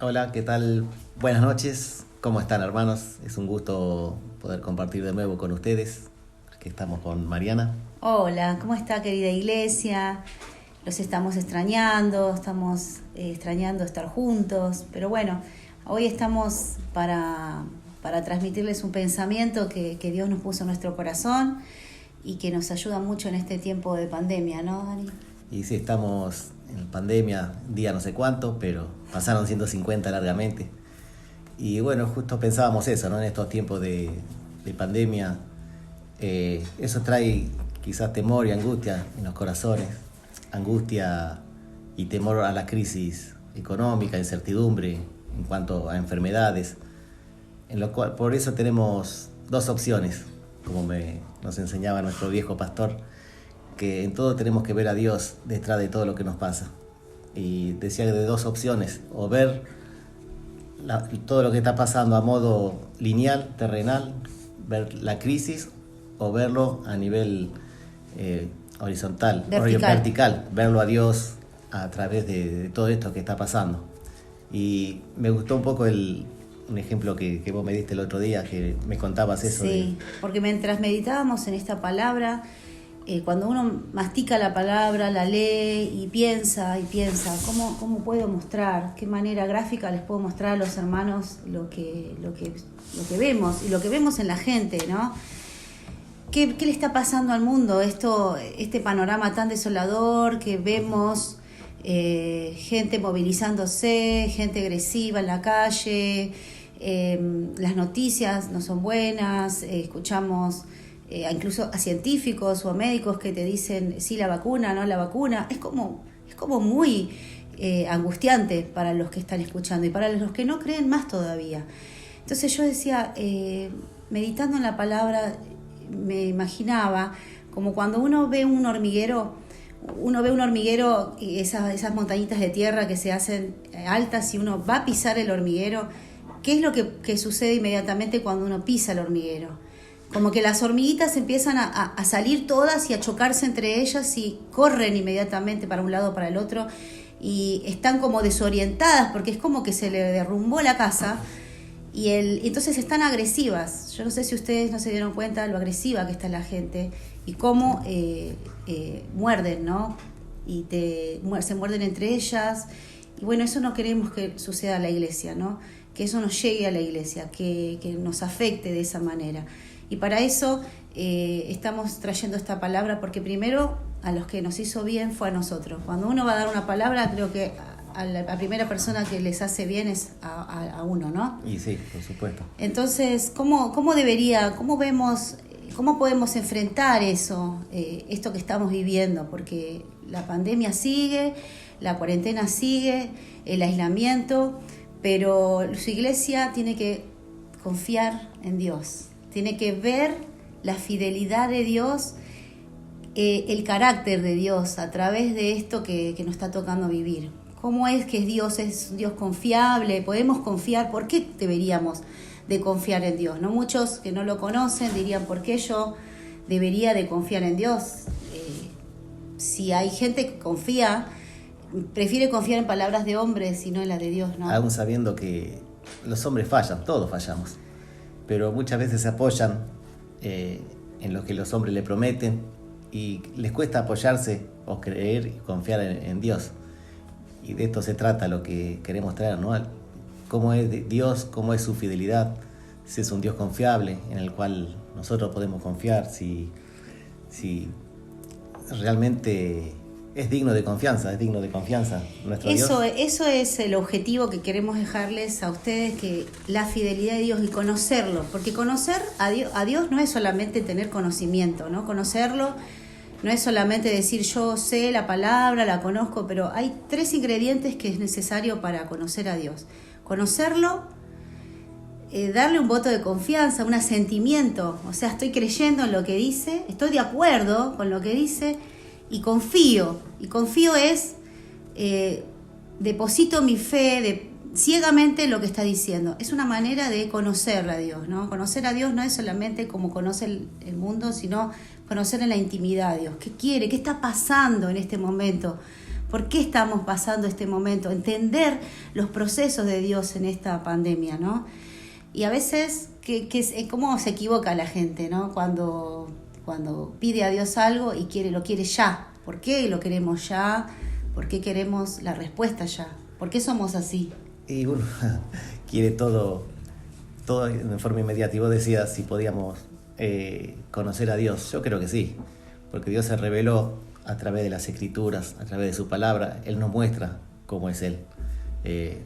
Hola, ¿qué tal? Buenas noches. ¿Cómo están, hermanos? Es un gusto poder compartir de nuevo con ustedes. Aquí estamos con Mariana. Hola, ¿cómo está, querida iglesia? Los estamos extrañando, estamos extrañando estar juntos, pero bueno, hoy estamos para transmitirles un pensamiento que Dios nos puso en nuestro corazón y que nos ayuda mucho en este tiempo de pandemia, ¿no, Dani? Y sí, estamos en pandemia, día no sé cuánto, pero pasaron 150 largamente. Y bueno, justo pensábamos eso, ¿no? En estos tiempos de pandemia, eso trae quizás temor y angustia en los corazones. Angustia y temor a la crisis económica, incertidumbre en cuanto a enfermedades. Por eso tenemos dos opciones, como nos enseñaba nuestro viejo pastor, que en todo tenemos que ver a Dios detrás de todo lo que nos pasa. Y decía de dos opciones, o ver todo lo que está pasando a modo lineal, terrenal, ver la crisis, o verlo a nivel horizontal, vertical, verlo a Dios a través de todo esto que está pasando. Y me gustó un poco un ejemplo que vos me diste el otro día, que me contabas eso. Sí, porque mientras meditábamos en esta palabra, cuando uno mastica la palabra, la lee y piensa, ¿cómo puedo mostrar? ¿Qué manera gráfica les puedo mostrar a los hermanos lo que vemos y lo que vemos en la gente, ¿no? ¿Qué le está pasando al mundo? Este panorama tan desolador que vemos, gente movilizándose, gente agresiva en la calle, las noticias no son buenas, escuchamos incluso a científicos o a médicos que te dicen sí la vacuna, no la vacuna. Es como muy angustiante para los que están escuchando y para los que no creen más todavía. Entonces yo decía, meditando en la palabra, me imaginaba como cuando uno ve un hormiguero y esas montañitas de tierra que se hacen altas y uno va a pisar el hormiguero. ¿Qué es lo que sucede inmediatamente cuando uno pisa el hormiguero? Como que las hormiguitas empiezan a salir todas y a chocarse entre ellas y corren inmediatamente para un lado o para el otro y están como desorientadas porque es como que se le derrumbó la casa y entonces están agresivas. Yo no sé si ustedes no se dieron cuenta de lo agresiva que está la gente y cómo muerden, ¿no? Y se muerden entre ellas. Y bueno, eso no queremos que suceda a la iglesia, ¿no? Que eso nos llegue a la iglesia, que nos afecte de esa manera. Y para eso estamos trayendo esta palabra, porque primero a los que nos hizo bien fue a nosotros. Cuando uno va a dar una palabra, creo que a la primera persona que les hace bien es a uno, ¿no? Y sí, por supuesto. Entonces, ¿cómo podemos enfrentar eso, esto que estamos viviendo? Porque la pandemia sigue, la cuarentena sigue, el aislamiento, pero su iglesia tiene que confiar en Dios. Tiene que ver la fidelidad de Dios, el carácter de Dios a través de esto que nos está tocando vivir. ¿Cómo es que Dios es un Dios confiable? ¿Podemos confiar? ¿Por qué deberíamos de confiar en Dios? ¿No? Muchos que no lo conocen dirían, ¿por qué yo debería de confiar en Dios? Si hay gente que prefiere confiar en palabras de hombres y no en las de Dios, ¿no? Aún sabiendo que los hombres fallan, todos fallamos. Pero muchas veces se apoyan en lo que los hombres le prometen y les cuesta apoyarse o creer y confiar en Dios. Y de esto se trata lo que queremos traer, ¿no? Cómo es Dios, cómo es su fidelidad, si es un Dios confiable en el cual nosotros podemos confiar, si realmente es digno de confianza nuestro Dios. Eso es el objetivo que queremos dejarles a ustedes, que la fidelidad de Dios y conocerlo, porque conocer a Dios no es solamente tener conocimiento, ¿no? Conocerlo no es solamente decir yo sé la palabra, la conozco, pero hay 3 ingredientes que es necesario para conocer a Dios. Conocerlo, darle un voto de confianza, un asentimiento, o sea, estoy creyendo en lo que dice, estoy de acuerdo con lo que dice, y confío es, deposito mi fe ciegamente en lo que está diciendo. Es una manera de conocer a Dios, ¿no? Conocer a Dios no es solamente como conoce el mundo, sino conocer en la intimidad a Dios. ¿Qué quiere? ¿Qué está pasando en este momento? por qué estamos pasando este momento, entender los procesos de Dios en esta pandemia, ¿no? Y a veces, ¿cómo se equivoca la gente, ¿no? Cuando pide a Dios algo y lo quiere ya. ¿Por qué lo queremos ya? ¿Por qué queremos la respuesta ya? ¿Por qué somos así? Y uno quiere todo de forma inmediata. Y vos decías si podíamos conocer a Dios. Yo creo que sí, porque Dios se reveló a través de las Escrituras, a través de su palabra. Él nos muestra cómo es Él.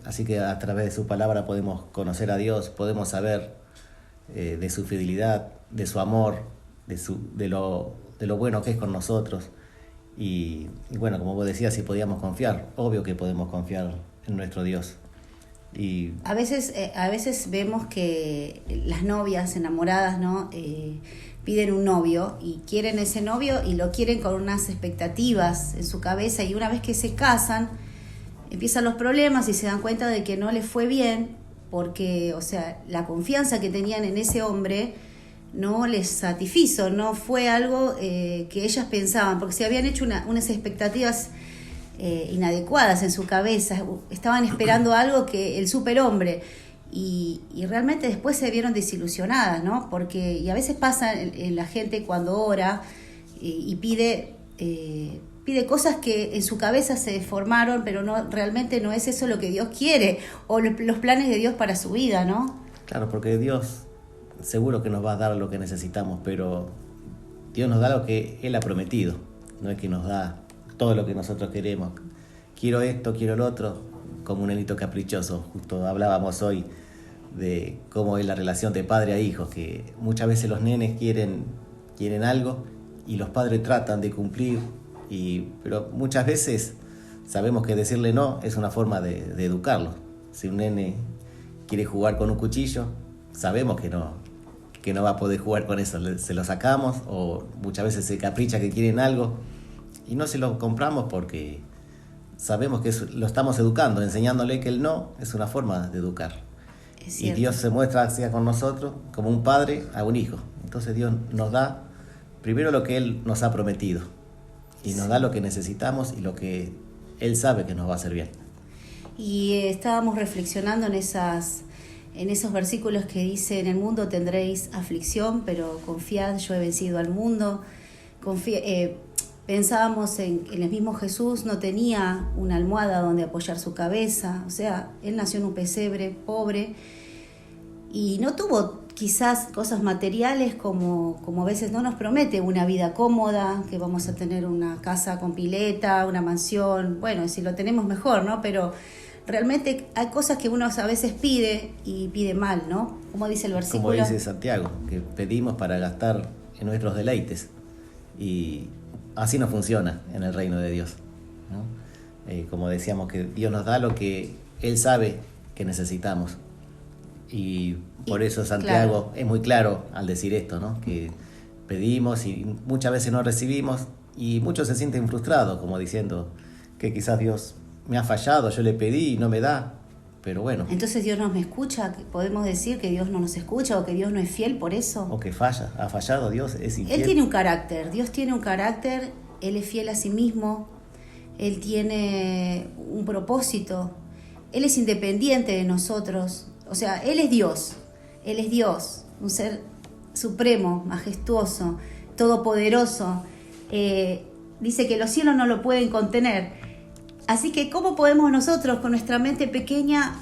Así que a través de su palabra podemos conocer a Dios, podemos saber de su fidelidad, de su amor, de lo bueno que es con nosotros. Y bueno, como vos decías, si podíamos confiar, obvio que podemos confiar en nuestro Dios. Y a veces vemos que las novias enamoradas, ¿no? Piden un novio y quieren ese novio y lo quieren con unas expectativas en su cabeza, y una vez que se casan empiezan los problemas y se dan cuenta de que no les fue bien porque, o sea, la confianza que tenían en ese hombre no les satisfizo, no fue algo que ellas pensaban, porque se habían hecho unas expectativas inadecuadas en su cabeza, estaban esperando algo que el superhombre, y realmente después se vieron desilusionadas, ¿no? Y a veces pasa en la gente cuando ora y pide cosas que en su cabeza se formaron, pero realmente no es eso lo que Dios quiere, o los planes de Dios para su vida, ¿no? claro, porque Dios seguro que nos va a dar lo que necesitamos, pero Dios nos da lo que Él ha prometido, no es que nos da todo lo que nosotros queremos. Quiero esto, quiero lo otro, como un nenito caprichoso. Justo hablábamos hoy de cómo es la relación de padre a hijo, que muchas veces los nenes quieren algo y los padres tratan de cumplir, pero muchas veces sabemos que decirle no es una forma de educarlo. Si un nene quiere jugar con un cuchillo, sabemos que no va a poder jugar con eso, se lo sacamos, o muchas veces se capricha que quieren algo y no se lo compramos porque sabemos que lo estamos educando, enseñándole que el no es una forma de educar. Y Dios se muestra así con nosotros como un padre a un hijo. Entonces Dios nos da primero lo que Él nos ha prometido y nos da lo que necesitamos y lo que Él sabe que nos va a hacer bien. Y estábamos reflexionando en esos versículos que dice: en el mundo tendréis aflicción, pero confiad, yo he vencido al mundo. Pensábamos en el mismo Jesús, no tenía una almohada donde apoyar su cabeza, o sea, Él nació en un pesebre pobre y no tuvo quizás cosas materiales como a veces no nos promete, una vida cómoda, que vamos a tener una casa con pileta, una mansión, bueno, si lo tenemos mejor, ¿no? Pero realmente hay cosas que uno a veces pide y pide mal, ¿no? Como dice el versículo. Como dice Santiago, que pedimos para gastar en nuestros deleites, y así no funciona en el reino de Dios, ¿no? Como decíamos, que Dios nos da lo que Él sabe que necesitamos. Y por eso Santiago es muy claro al decir esto, ¿no? Que pedimos y muchas veces no recibimos, y muchos se sienten frustrados, como diciendo que quizás Dios me ha fallado, yo le pedí y no me da, pero bueno. Entonces Dios no me escucha, podemos decir que Dios no nos escucha o que Dios no es fiel por eso. O que ha fallado, Dios es infiel. Él tiene un carácter, Dios tiene un carácter, Él es fiel a sí mismo, Él tiene un propósito, Él es independiente de nosotros, o sea, Él es Dios, un ser supremo, majestuoso, todopoderoso. Dice que los cielos no lo pueden contener. Así que, ¿cómo podemos nosotros, con nuestra mente pequeña,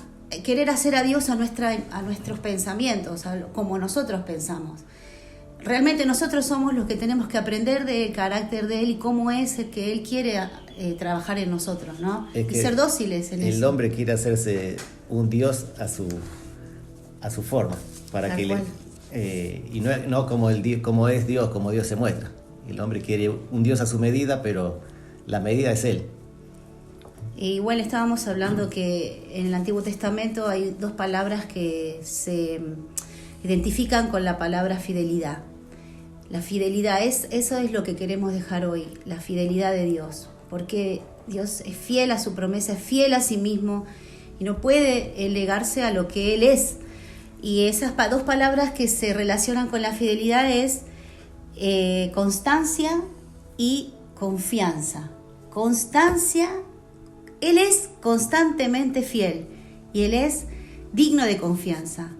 querer hacer a Dios a nuestros pensamientos, como nosotros pensamos? Realmente nosotros somos los que tenemos que aprender del carácter de Él y cómo es el que Él quiere trabajar en nosotros, ¿no? Y ser dóciles en eso. El hombre quiere hacerse un Dios a su forma, para que y no como es Dios, como Dios se muestra. El hombre quiere un Dios a su medida, pero la medida es Él. Igual estábamos hablando que en el Antiguo Testamento hay dos palabras que se identifican con la palabra fidelidad. La fidelidad, eso es lo que queremos dejar hoy, la fidelidad de Dios, porque Dios es fiel a su promesa, es fiel a sí mismo y no puede legarse a lo que Él es. Y esas dos palabras que se relacionan con la fidelidad es constancia y confianza. Constancia Él es constantemente fiel y Él es digno de confianza.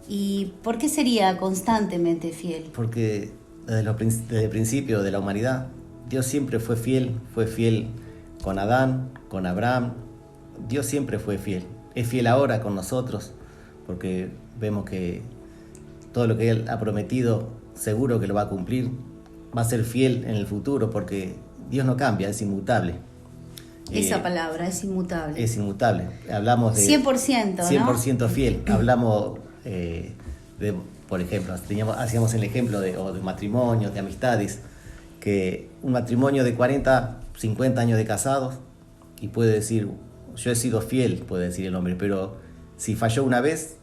¿Y por qué sería constantemente fiel? Porque desde el principio de la humanidad, Dios siempre fue fiel con Adán, con Abraham. Dios siempre fue fiel. Es fiel ahora con nosotros, porque vemos que todo lo que Él ha prometido, seguro que lo va a cumplir. Va a ser fiel en el futuro, porque Dios no cambia, es inmutable. Esa palabra, es inmutable. Es inmutable. Hablamos de 100%, ¿no? 100% fiel. Hablamos por ejemplo, hacíamos el ejemplo de matrimonios, de amistades, que un matrimonio de 40, 50 años de casados, y puede decir, yo he sido fiel, puede decir el hombre, pero si falló una vez,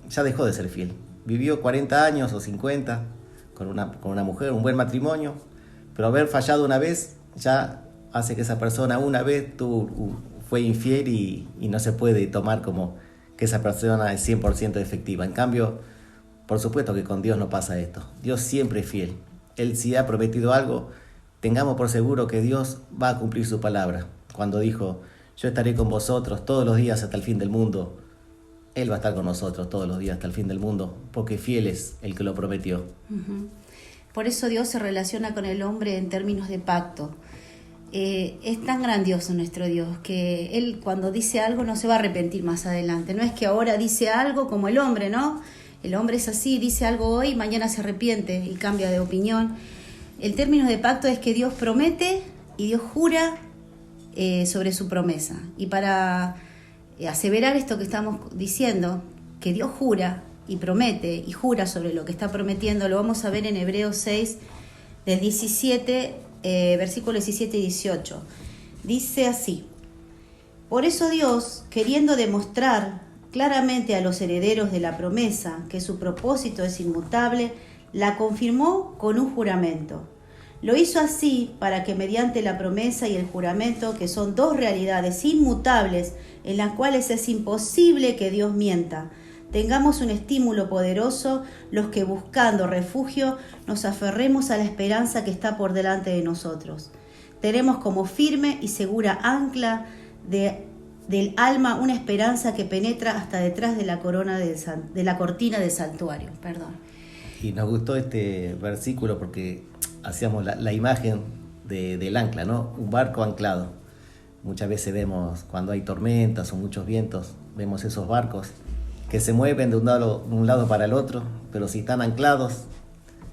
ya dejó de ser fiel. Vivió 40 años o 50 con una mujer, un buen matrimonio, pero haber fallado una vez ya hace que esa persona una vez fue infiel y no se puede tomar como que esa persona es 100% efectiva. En cambio, por supuesto que con Dios no pasa esto. Dios siempre es fiel. Él, si ha prometido algo, tengamos por seguro que Dios va a cumplir su palabra. Cuando dijo, yo estaré con vosotros todos los días hasta el fin del mundo, Él va a estar con nosotros todos los días hasta el fin del mundo, porque fiel es el que lo prometió. Uh-huh. Por eso Dios se relaciona con el hombre en términos de pacto. Es tan grandioso nuestro Dios que Él, cuando dice algo, no se va a arrepentir más adelante. No es que ahora dice algo como el hombre, ¿no? El hombre es así, dice algo hoy, mañana se arrepiente y cambia de opinión. El término de pacto es que Dios promete y Dios jura sobre su promesa. Y para aseverar esto que estamos diciendo, que Dios jura y promete y jura sobre lo que está prometiendo, lo vamos a ver en Hebreos 6, del 17, versículos 17 y 18. Dice así: por eso Dios, queriendo demostrar claramente a los herederos de la promesa que su propósito es inmutable, la confirmó con un juramento. Lo hizo así para que mediante la promesa y el juramento, que son dos realidades inmutables en las cuales es imposible que Dios mienta, tengamos un estímulo poderoso los que, buscando refugio, nos aferremos a la esperanza que está por delante de nosotros. Tenemos como firme y segura ancla del alma una esperanza que penetra hasta detrás de la cortina del santuario. Y nos gustó este versículo porque hacíamos la imagen del ancla, ¿no? Un barco anclado. Muchas veces vemos, cuando hay tormentas o muchos vientos, vemos esos barcos que se mueven de un lado para el otro, pero si están anclados,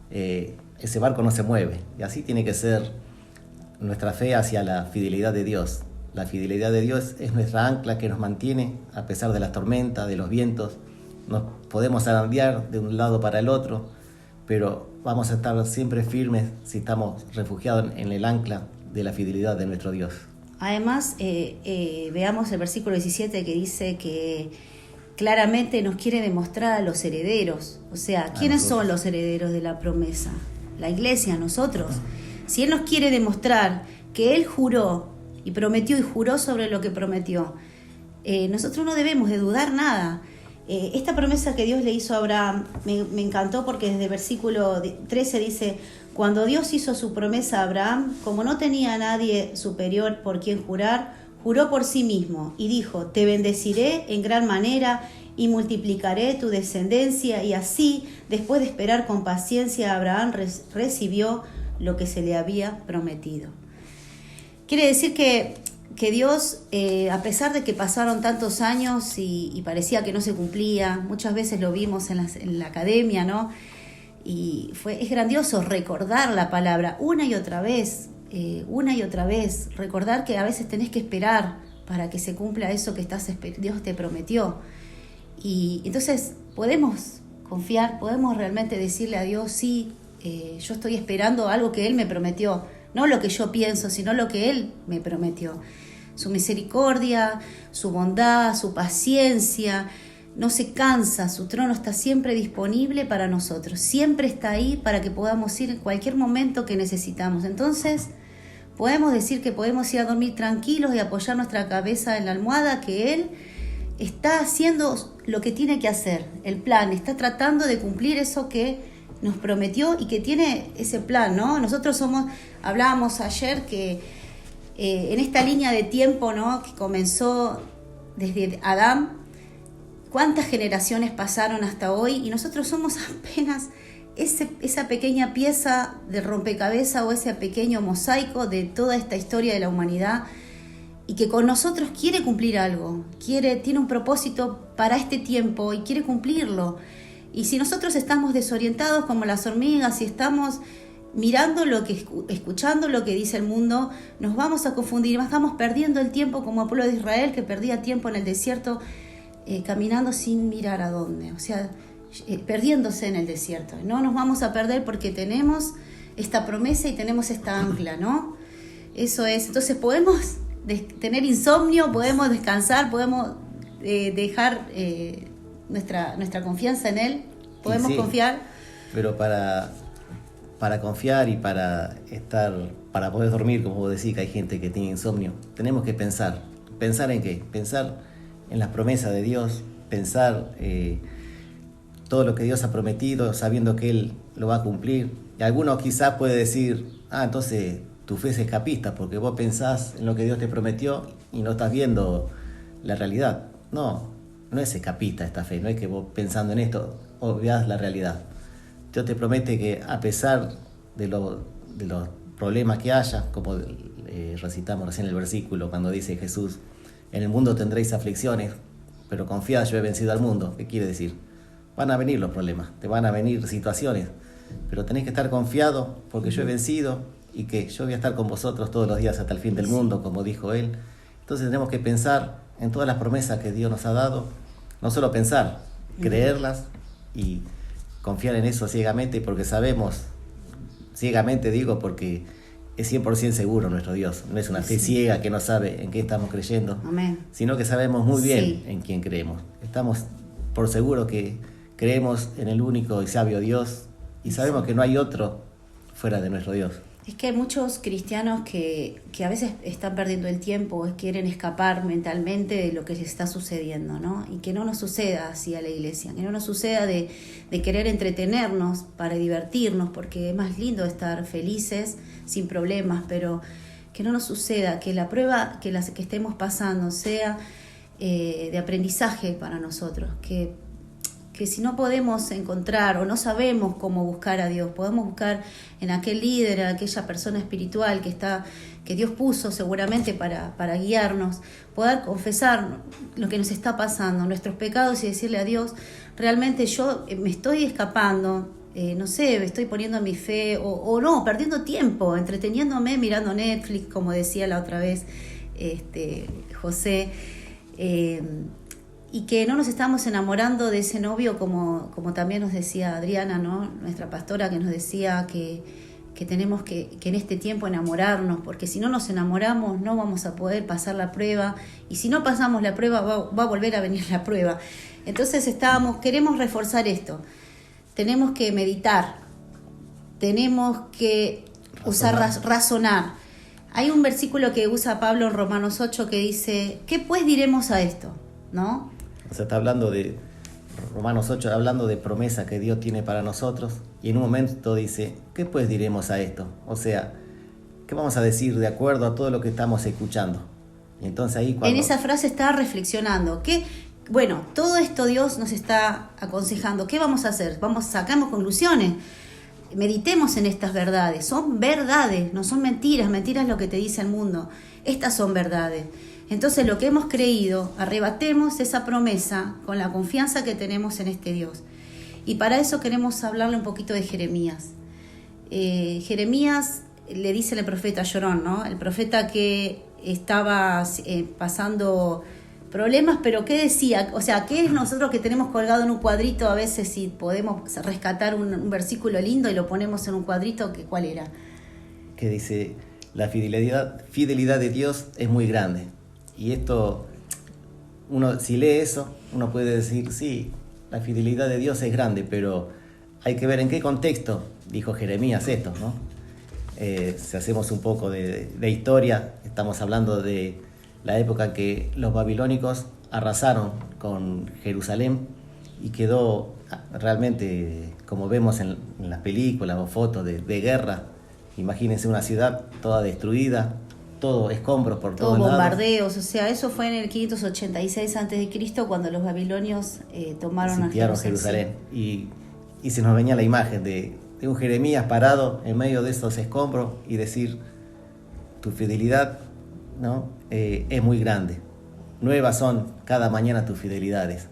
ese barco no se mueve. Y así tiene que ser nuestra fe hacia la fidelidad de Dios. La fidelidad de Dios es nuestra ancla que nos mantiene a pesar de las tormentas, de los vientos. Nos podemos zarandear de un lado para el otro, pero vamos a estar siempre firmes si estamos refugiados en el ancla de la fidelidad de nuestro Dios. Además, veamos el versículo 17 que dice que claramente nos quiere demostrar a los herederos. O sea, ¿quiénes son los herederos de la promesa? La iglesia, nosotros. Si Él nos quiere demostrar que Él juró y prometió y juró sobre lo que prometió, nosotros no debemos de dudar nada. Esta promesa que Dios le hizo a Abraham me encantó porque desde el versículo 13 dice: cuando Dios hizo su promesa a Abraham, como no tenía a nadie superior por quien jurar, juró por sí mismo y dijo: te bendeciré en gran manera y multiplicaré tu descendencia. Y así, después de esperar con paciencia, Abraham recibió lo que se le había prometido. Quiere decir que Dios, a pesar de que pasaron tantos años y parecía que no se cumplía, muchas veces lo vimos en la academia, ¿no? Y es grandioso recordar la palabra una y otra vez, recordar que a veces tenés que esperar para que se cumpla eso que Dios te prometió. Y entonces podemos confiar, podemos realmente decirle a Dios: sí, yo estoy esperando algo que Él me prometió, no lo que yo pienso, sino lo que Él me prometió. Su misericordia, su bondad, su paciencia, no se cansa, su trono está siempre disponible para nosotros, siempre está ahí para que podamos ir en cualquier momento que necesitamos. Entonces, podemos decir que podemos ir a dormir tranquilos y apoyar nuestra cabeza en la almohada, que Él está haciendo lo que tiene que hacer, el plan, está tratando de cumplir eso que nos prometió y que tiene ese plan, ¿no? Nosotros hablábamos ayer que en esta línea de tiempo, ¿no?, que comenzó desde Adán, cuántas generaciones pasaron hasta hoy y nosotros somos apenas esa pequeña pieza de rompecabezas o ese pequeño mosaico de toda esta historia de la humanidad, y que con nosotros quiere cumplir algo, tiene un propósito para este tiempo y quiere cumplirlo. Y si nosotros estamos desorientados como las hormigas y estamos mirando escuchando lo que dice el mundo, nos vamos a confundir, estamos perdiendo el tiempo como el pueblo de Israel, que perdía tiempo en el desierto caminando sin mirar a dónde, o sea, perdiéndose en el desierto. No nos vamos a perder porque tenemos esta promesa y tenemos esta ancla, ¿no? Eso es. Entonces podemos tener insomnio, podemos descansar, podemos dejar nuestra confianza en Él, podemos confiar. Pero para confiar y para poder dormir, como vos decís, que hay gente que tiene insomnio, tenemos que pensar. ¿Pensar en qué? Pensar en las promesas de Dios, pensar todo lo que Dios ha prometido, sabiendo que Él lo va a cumplir. Y algunos quizás puede decir, entonces tu fe es escapista, porque vos pensás en lo que Dios te prometió y no estás viendo la realidad. No es escapista esta fe, no es que vos pensando en esto obviás la realidad. Dios te promete que a pesar de los problemas que haya, como recitamos recién el versículo cuando dice Jesús, en el mundo tendréis aflicciones, pero confiad, yo he vencido al mundo. ¿Qué quiere decir? Van a venir los problemas, te van a venir situaciones, pero tenés que estar confiado porque yo he vencido y que yo voy a estar con vosotros todos los días hasta el fin del mundo, como dijo Él. Entonces tenemos que pensar en todas las promesas que Dios nos ha dado, no solo pensar, creerlas y confiar en eso ciegamente, porque sabemos, ciegamente digo, porque es 100% seguro nuestro Dios, no es una fe ciega que no sabe en qué estamos creyendo, Amén, sino que sabemos muy bien en quién creemos. Estamos por seguro que creemos en el único y sabio Dios y sabemos que no hay otro fuera de nuestro Dios. Es que hay muchos cristianos que a veces están perdiendo el tiempo, quieren escapar mentalmente de lo que les está sucediendo, ¿no? Y que no nos suceda así a la iglesia, que no nos suceda de querer entretenernos para divertirnos, porque es más lindo estar felices, sin problemas, pero que no nos suceda, que la prueba que estemos pasando sea de aprendizaje para nosotros, que si no podemos encontrar o no sabemos cómo buscar a Dios, podemos buscar en aquel líder, aquella persona espiritual que Dios puso seguramente para guiarnos, poder confesar lo que nos está pasando, nuestros pecados, y decirle a Dios, realmente yo me estoy escapando, no sé, estoy poniendo mi fe o no, perdiendo tiempo, entreteniéndome, mirando Netflix, como decía la otra vez José, y que no nos estamos enamorando de ese novio como también nos decía Adriana, ¿no?, nuestra pastora, que nos decía que tenemos que en este tiempo enamorarnos, porque si no nos enamoramos no vamos a poder pasar la prueba, y si no pasamos la prueba va a volver a venir la prueba. Entonces queremos reforzar esto, tenemos que meditar, tenemos que razonar. Hay un versículo que usa Pablo en Romanos 8 que dice, ¿qué pues diremos a esto? ¿No? O sea, está hablando de Romanos 8, hablando de promesa que Dios tiene para nosotros, y en un momento dice, ¿qué pues diremos a esto? O sea, ¿qué vamos a decir de acuerdo a todo lo que estamos escuchando? Y entonces ahí cuando... En esa frase está reflexionando, bueno, todo esto Dios nos está aconsejando, ¿qué vamos a hacer? Sacamos conclusiones, meditemos en estas verdades, son verdades, no son mentiras es lo que te dice el mundo, estas son verdades. Entonces lo que hemos creído, arrebatemos esa promesa con la confianza que tenemos en este Dios. Y para eso queremos hablarle un poquito de Jeremías. Jeremías le dice el profeta Llorón, ¿no? El profeta que estaba pasando problemas, pero ¿qué decía? O sea, ¿qué es nosotros que tenemos colgado en un cuadrito a veces, si podemos rescatar un versículo lindo y lo ponemos en un cuadrito? ¿Cuál era? Que dice, la fidelidad de Dios es muy grande. Y esto, uno si lee eso, uno puede decir, sí, la fidelidad de Dios es grande, pero hay que ver en qué contexto dijo Jeremías esto, ¿no? Si hacemos un poco de historia, estamos hablando de la época en que los babilónicos arrasaron con Jerusalén y quedó realmente, como vemos en las películas o fotos de guerra. Imagínense una ciudad toda destruida, todo escombros por Todos todos lados. bombardeos, o sea, eso fue en el 586 a.C. cuando los babilonios tomaron a Sitiaron Jerusalén. Y se nos venía la imagen de un Jeremías parado en medio de esos escombros y decir, tu fidelidad, ¿no? Es muy grande. Nuevas son cada mañana tus fidelidades.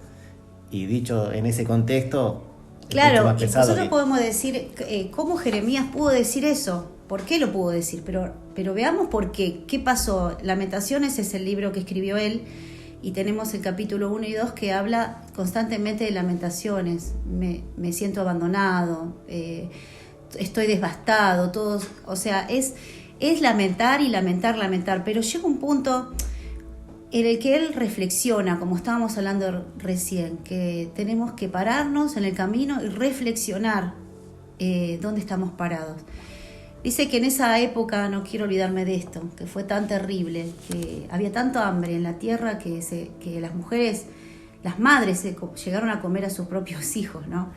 Y dicho en ese contexto, claro, más pesado nosotros podemos decir cómo Jeremías pudo decir eso, por qué lo pudo decir, pero veamos por qué. ¿Qué pasó? Lamentaciones es el libro que escribió él, y tenemos el capítulo 1 y 2 que habla constantemente de lamentaciones. Me siento abandonado, estoy devastado, todos, o sea, es lamentar y lamentar, pero llega un punto en el que él reflexiona, como estábamos hablando recién, que tenemos que pararnos en el camino y reflexionar dónde estamos parados. Dice que en esa época, no quiero olvidarme de esto, que fue tan terrible, que había tanto hambre en la tierra que las mujeres, las madres llegaron a comer a sus propios hijos, ¿no?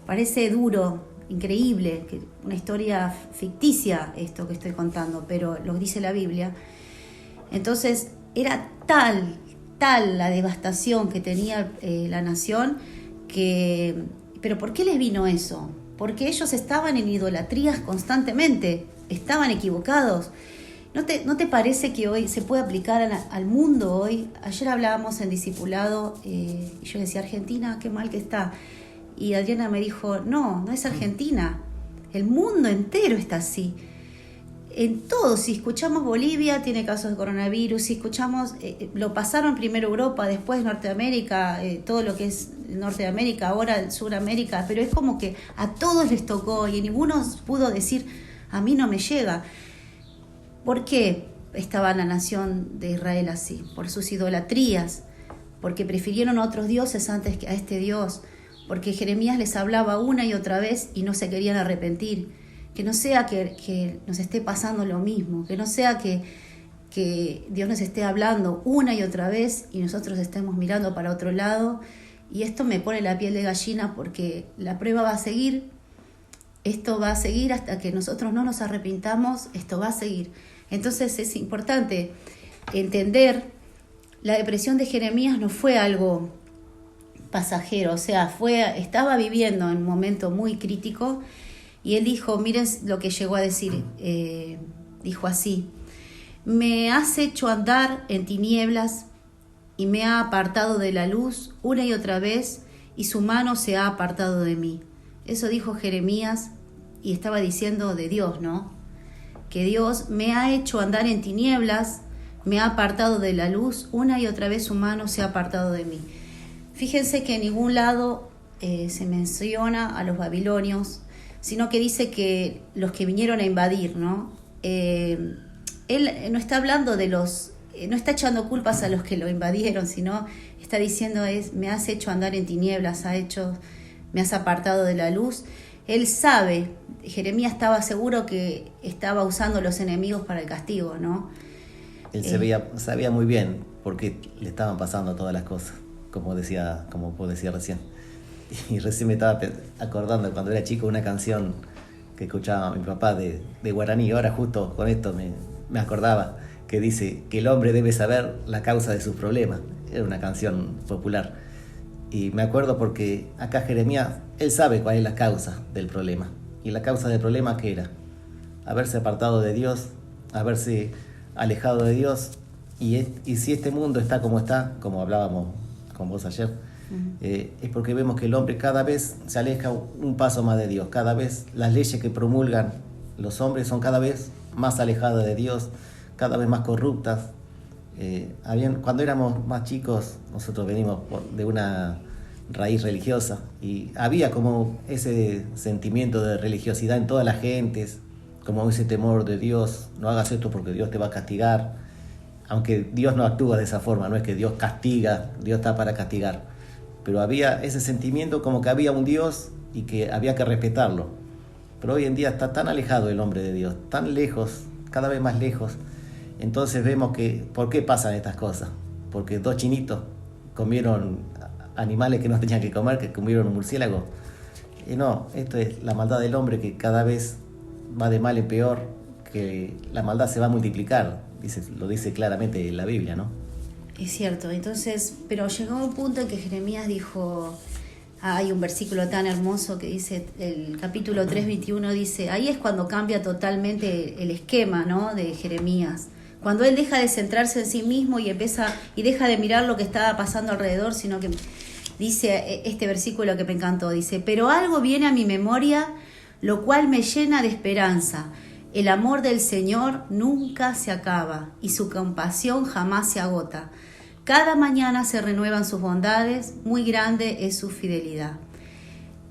Parece duro, increíble, que una historia ficticia esto que estoy contando, pero lo dice la Biblia. Entonces era tal la devastación que tenía la nación, pero ¿por qué les vino eso? Porque ellos estaban en idolatrías constantemente, estaban equivocados. ¿No te parece que hoy se puede aplicar al mundo hoy? Ayer hablábamos en discipulado y yo decía, Argentina, qué mal que está. Y Adriana me dijo, no es Argentina, el mundo entero está así. En todo, si escuchamos Bolivia, tiene casos de coronavirus, si escuchamos, lo pasaron primero Europa, después Norteamérica, todo lo que es Norte de América, ahora Suramérica, pero es como que a todos les tocó y ninguno pudo decir, a mí no me llega. ¿Por qué estaba la nación de Israel así? Por sus idolatrías, porque prefirieron a otros dioses antes que a este Dios, porque Jeremías les hablaba una y otra vez y no se querían arrepentir. Que no sea que nos esté pasando lo mismo, que no sea que Dios nos esté hablando una y otra vez y nosotros estemos mirando para otro lado. Y esto me pone la piel de gallina porque la prueba va a seguir, esto va a seguir hasta que nosotros no nos arrepintamos, esto va a seguir. Entonces es importante entender, la depresión de Jeremías no fue algo pasajero, o sea, estaba viviendo en un momento muy crítico. Y él dijo, miren lo que llegó a decir, dijo así, me has hecho andar en tinieblas y me ha apartado de la luz una y otra vez y su mano se ha apartado de mí. Eso dijo Jeremías y estaba diciendo de Dios, ¿no? Que Dios me ha hecho andar en tinieblas, me ha apartado de la luz, una y otra vez su mano se ha apartado de mí. Fíjense que en ningún lado se menciona a los babilonios, sino que dice que los que vinieron a invadir, ¿no? Él no está hablando no está echando culpas a los que lo invadieron, sino está diciendo me has hecho andar en tinieblas, me has apartado de la luz. Él sabe, Jeremías estaba seguro que estaba usando los enemigos para el castigo, ¿no? Él sabía muy bien por qué le estaban pasando todas las cosas, como vos decías recién. Y recién me estaba acordando cuando era chico una canción que escuchaba mi papá de guaraní. Ahora justo con esto me acordaba que dice que el hombre debe saber la causa de sus problemas. Era una canción popular. Y me acuerdo porque acá Jeremías, él sabe cuál es la causa del problema. Y la causa del problema, ¿qué era? Haberse apartado de Dios, haberse alejado de Dios. Y si este mundo está, como hablábamos con vos ayer, es porque vemos que el hombre cada vez se aleja un paso más de Dios. Cada vez las leyes que promulgan los hombres son cada vez más alejadas de Dios, cada vez más corruptas. Cuando éramos más chicos, nosotros venimos de una raíz religiosa y había como ese sentimiento de religiosidad en todas las gentes, como ese temor de Dios, no hagas esto porque Dios te va a castigar. Aunque Dios no actúa de esa forma, no es que Dios castiga, Dios está para castigar. Pero había ese sentimiento como que había un Dios y que había que respetarlo. Pero hoy en día está tan alejado el hombre de Dios, tan lejos, cada vez más lejos. Entonces vemos que, ¿por qué pasan estas cosas? Porque 2 chinitos comieron animales que no tenían que comer, que comieron un murciélago. Y no, esto es la maldad del hombre que cada vez va de mal en peor, que la maldad se va a multiplicar. lo dice claramente en la Biblia, ¿no? Es cierto, entonces, pero llegó un punto en que Jeremías dijo, hay un versículo tan hermoso que dice, el capítulo 3:21 dice, ahí es cuando cambia totalmente el esquema, ¿no?, de Jeremías. Cuando él deja de centrarse en sí mismo y deja de mirar lo que estaba pasando alrededor, sino que dice este versículo que me encantó, dice, pero algo viene a mi memoria, lo cual me llena de esperanza. El amor del Señor nunca se acaba y su compasión jamás se agota. Cada mañana se renuevan sus bondades, muy grande es su fidelidad.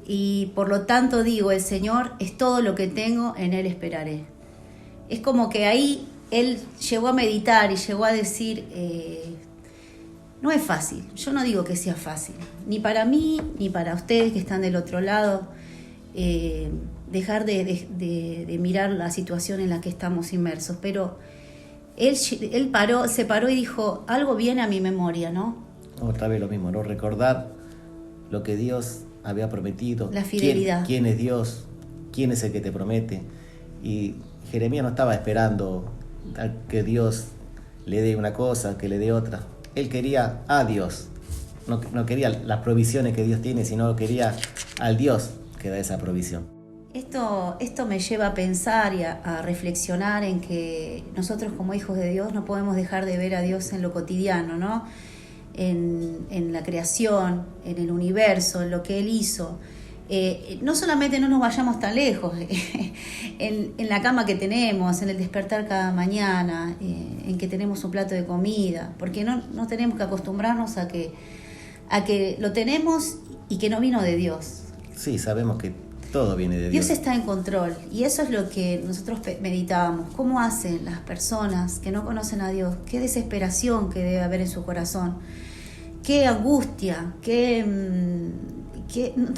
Y por lo tanto digo, el Señor es todo lo que tengo, en Él esperaré. Es como que ahí él llegó a meditar y llegó a decir, no es fácil, yo no digo que sea fácil, ni para mí, ni para ustedes que están del otro lado, dejar de mirar la situación en la que estamos inmersos, pero él se paró y dijo, algo viene a mi memoria, ¿no? Otra vez lo mismo, ¿no? Recordar lo que Dios había prometido. La fidelidad. ¿Quién es Dios? ¿Quién es el que te promete? Y Jeremías no estaba esperando a que Dios le dé una cosa, que le dé otra. Él quería a Dios. No quería las provisiones que Dios tiene, sino quería al Dios que da esa provisión. Esto me lleva a pensar y a reflexionar en que nosotros como hijos de Dios no podemos dejar de ver a Dios en lo cotidiano, ¿no? En la creación, en el universo, en lo que Él hizo. No solamente no nos vayamos tan lejos, en la cama que tenemos, en el despertar cada mañana, en que tenemos un plato de comida, porque no tenemos que acostumbrarnos a que lo tenemos y que no vino de Dios. Sí, sabemos que todo viene de Dios. Dios está en control y eso es lo que nosotros meditábamos. ¿Cómo hacen las personas que no conocen a Dios? Qué desesperación que debe haber en su corazón, qué angustia, qué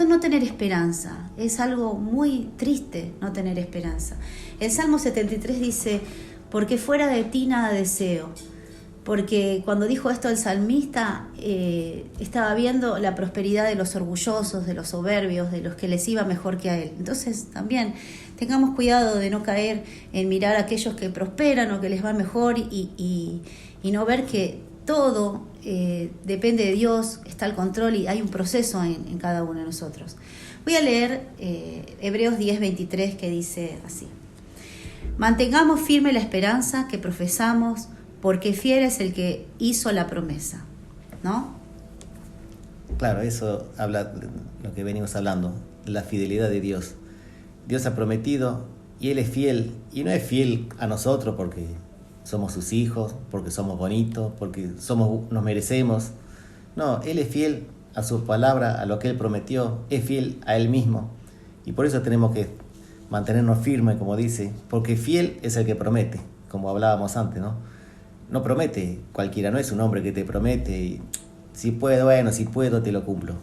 no tener esperanza. Es algo muy triste no tener esperanza. El Salmo 73 dice, porque fuera de ti nada deseo. Porque cuando dijo esto el salmista, estaba viendo la prosperidad de los orgullosos, de los soberbios, de los que les iba mejor que a él. Entonces también tengamos cuidado de no caer en mirar a aquellos que prosperan o que les va mejor y no ver que todo depende de Dios, está al control y hay un proceso en cada uno de nosotros. Voy a leer Hebreos 10:23 que dice así. Mantengamos firme la esperanza que profesamos, porque fiel es el que hizo la promesa, ¿no? Claro, eso habla de lo que venimos hablando, la fidelidad de Dios. Dios ha prometido y Él es fiel, y no es fiel a nosotros porque somos sus hijos, porque somos bonitos, porque nos merecemos. No, Él es fiel a su palabra, a lo que Él prometió, es fiel a Él mismo. Y por eso tenemos que mantenernos firmes, como dice, porque fiel es el que promete, como hablábamos antes, ¿no? No promete cualquiera, no es un hombre que te promete y si puedo, te lo cumplo.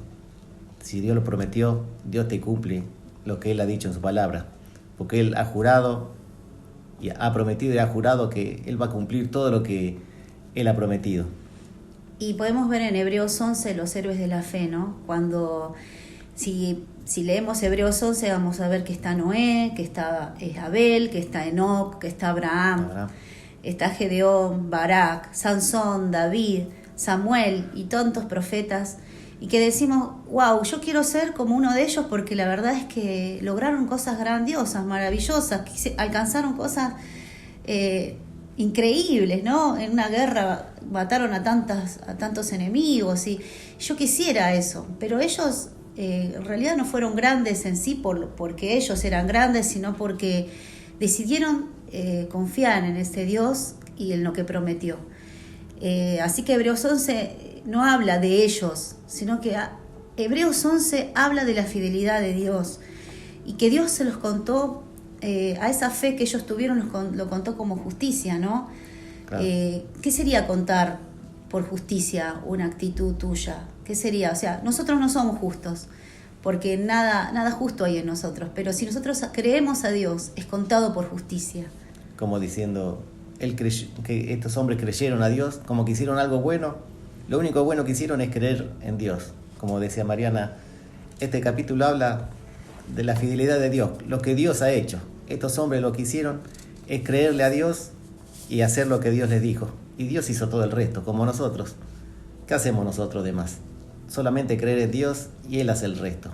Si Dios lo prometió, Dios te cumple lo que Él ha dicho en su palabra, porque Él ha jurado y ha prometido y ha jurado que Él va a cumplir todo lo que Él ha prometido. Y podemos ver en Hebreos 11 los héroes de la fe, ¿no? Cuando, si leemos Hebreos 11, vamos a ver que está Noé, que está Abel, que está Enoc, que está Abraham. Está Gedeón, Barak, Sansón, David, Samuel y tantos profetas, y que decimos, wow, yo quiero ser como uno de ellos porque la verdad es que lograron cosas grandiosas, maravillosas, alcanzaron cosas increíbles, ¿no? En una guerra mataron a tantos enemigos y yo quisiera eso, pero ellos en realidad no fueron grandes en sí porque ellos eran grandes, sino porque decidieron confiar en este Dios y en lo que prometió. Así que Hebreos 11 no habla de ellos, sino que Hebreos 11 habla de la fidelidad de Dios y que Dios se los contó, a esa fe que ellos tuvieron lo contó como justicia, ¿no? Claro. ¿Qué sería contar por justicia una actitud tuya? ¿Qué sería? O sea, nosotros no somos justos, porque nada justo hay en nosotros, pero si nosotros creemos a Dios, es contado por justicia. Como diciendo, que estos hombres creyeron a Dios, como que hicieron algo bueno, lo único bueno que hicieron es creer en Dios. Como decía Mariana, este capítulo habla de la fidelidad de Dios, lo que Dios ha hecho. Estos hombres lo que hicieron es creerle a Dios y hacer lo que Dios les dijo. Y Dios hizo todo el resto, como nosotros. ¿Qué hacemos nosotros de más? Solamente creer en Dios y Él hace el resto.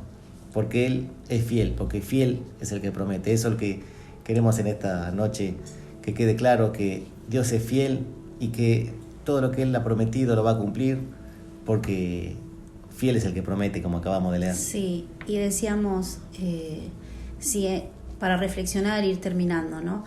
Porque Él es fiel, porque fiel es el que promete. Eso es lo que queremos en esta noche, que quede claro que Dios es fiel y que todo lo que Él ha prometido lo va a cumplir, porque fiel es el que promete, como acabamos de leer. Sí, y decíamos, para reflexionar e ir terminando, ¿no?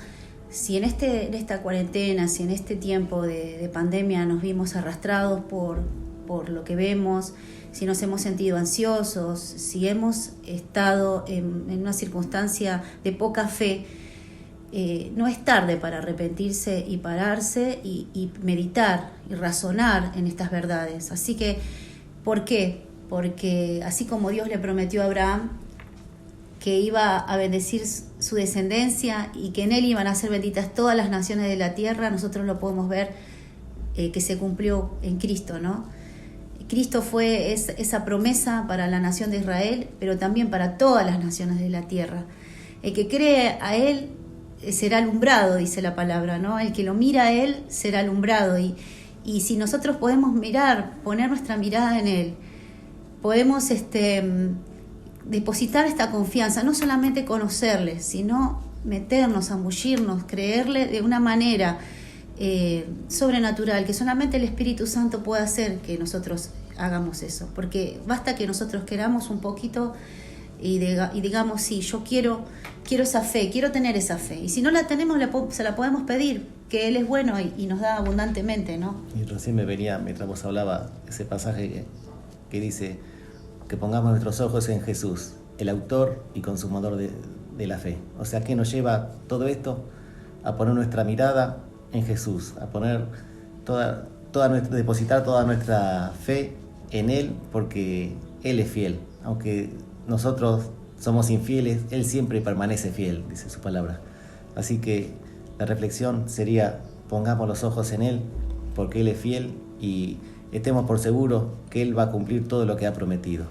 Si en esta cuarentena, si en este tiempo de pandemia nos vimos arrastrados por lo que vemos, si nos hemos sentido ansiosos, si hemos estado en una circunstancia de poca fe, no es tarde para arrepentirse y pararse y meditar y razonar en estas verdades. Así que, ¿por qué? Porque así como Dios le prometió a Abraham que iba a bendecir su descendencia y que en él iban a ser benditas todas las naciones de la tierra, nosotros lo podemos ver que se cumplió en Cristo, ¿no? Cristo fue esa promesa para la nación de Israel, pero también para todas las naciones de la tierra. El que cree a Él será alumbrado, dice la palabra, ¿no? El que lo mira a Él será alumbrado. Y si nosotros podemos poner nuestra mirada en Él, podemos depositar esta confianza, no solamente conocerle, sino meternos, zambullirnos, creerle de una manera sobrenatural, que solamente el Espíritu Santo puede hacer que nosotros hagamos eso, porque basta que nosotros queramos un poquito y digamos, sí, yo quiero esa fe, quiero tener esa fe, y si no la tenemos, se la podemos pedir, que Él es bueno y nos da abundantemente, ¿no? Y recién me venía, mientras vos hablaba, ese pasaje que dice que pongamos nuestros ojos en Jesús, el autor y consumador de la fe. O sea, ¿qué nos lleva todo esto? A poner nuestra mirada en Jesús, a poner depositar toda nuestra fe en Él, porque Él es fiel. Aunque nosotros somos infieles, Él siempre permanece fiel, dice su palabra. Así que la reflexión sería: pongamos los ojos en Él, porque Él es fiel, y estemos por seguro que Él va a cumplir todo lo que ha prometido.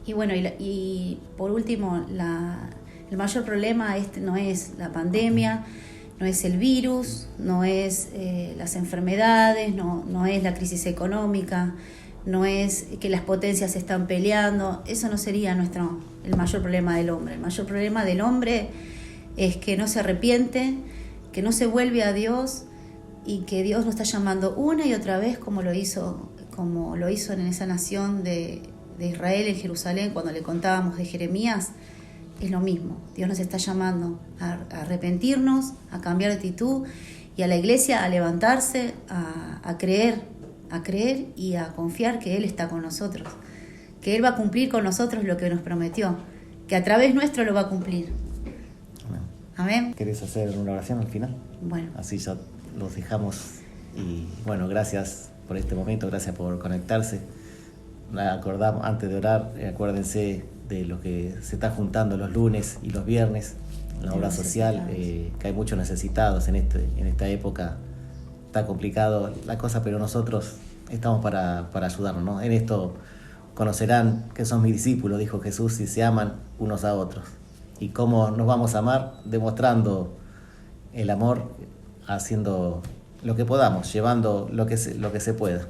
Y bueno, y por último, el mayor problema no es la pandemia, no es el virus, no es las enfermedades, no es la crisis económica, no es que las potencias se están peleando. Eso no sería el mayor problema del hombre. El mayor problema del hombre es que no se arrepiente, que no se vuelve a Dios, y que Dios nos está llamando una y otra vez, como lo hizo en esa nación de Israel, en Jerusalén, cuando le contábamos de Jeremías. Es lo mismo. Dios nos está llamando a arrepentirnos, a cambiar de actitud, y a la iglesia a levantarse, a creer y a confiar que Él está con nosotros, que Él va a cumplir con nosotros lo que nos prometió, que a través nuestro lo va a cumplir. Amén. ¿Querés hacer una oración al final? Bueno. Así ya los dejamos. Y bueno, gracias por este momento, gracias por conectarse. Acordamos, antes de orar, acuérdense de lo que se está juntando los lunes y los viernes, la obra social, que hay muchos necesitados en esta época. Está complicado la cosa, pero nosotros estamos para ayudarnos, ¿no? En esto conocerán que son mis discípulos, dijo Jesús, si se aman unos a otros. ¿Y cómo nos vamos a amar? Demostrando el amor, haciendo lo que podamos, llevando lo que se pueda.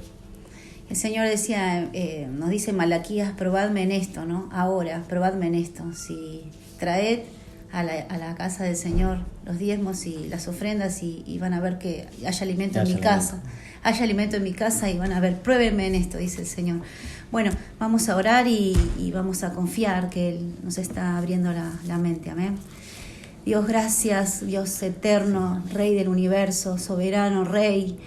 El Señor decía, nos dice Malaquías: probadme en esto, ¿no? Ahora, probadme en esto. Si traed a la casa del Señor los diezmos y las ofrendas, y van a ver que haya alimento en mi casa. Haya alimento en mi casa, y van a ver, pruébenme en esto, dice el Señor. Bueno, vamos a orar y vamos a confiar que Él nos está abriendo la mente. Amén. Dios, gracias, Dios eterno, Rey del universo, soberano Rey.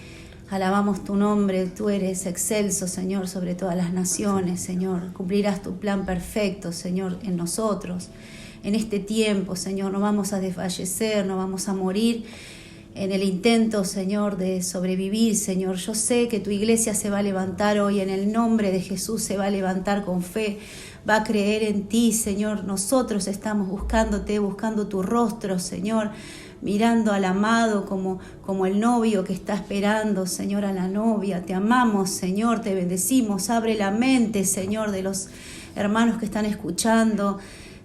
Alabamos tu nombre, tú eres excelso, Señor, sobre todas las naciones, Señor. Cumplirás tu plan perfecto, Señor, en nosotros. En este tiempo, Señor, no vamos a desfallecer, no vamos a morir en el intento, Señor, de sobrevivir, Señor. Yo sé que tu iglesia se va a levantar hoy, en el nombre de Jesús se va a levantar con fe, va a creer en ti, Señor. Nosotros estamos buscándote, buscando tu rostro, Señor, mirando al amado como el novio que está esperando, Señor, a la novia. Te amamos, Señor, te bendecimos. Abre la mente, Señor, de los hermanos que están escuchando.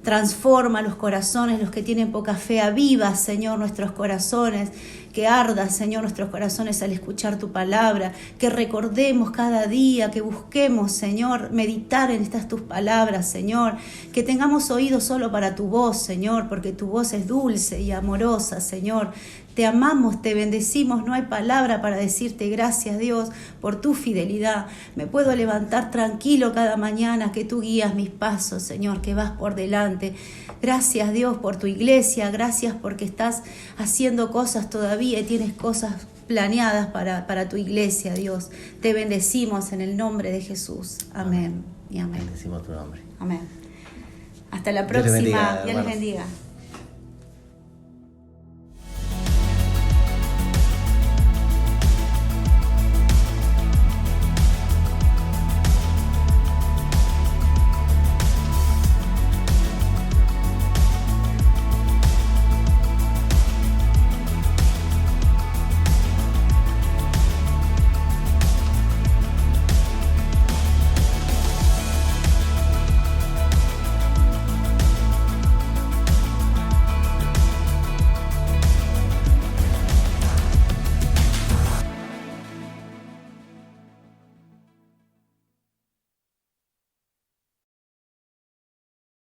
Transforma los corazones, los que tienen poca fe. Aviva, Señor, nuestros corazones. Que arda, Señor, nuestros corazones al escuchar tu palabra. Que recordemos cada día, que busquemos, Señor, meditar en estas tus palabras, Señor. Que tengamos oídos solo para tu voz, Señor, porque tu voz es dulce y amorosa, Señor. Te amamos, te bendecimos, no hay palabra para decirte gracias, Dios, por tu fidelidad. Me puedo levantar tranquilo cada mañana, que tú guías mis pasos, Señor, que vas por delante. Gracias, Dios, por tu iglesia, gracias porque estás haciendo cosas todavía y tienes cosas planeadas para tu iglesia, Dios. Te bendecimos en el nombre de Jesús. Amén y amén. Bendecimos tu nombre. Amén. Hasta la Dios les próxima. bendiga, Dios les hermanos. bendiga.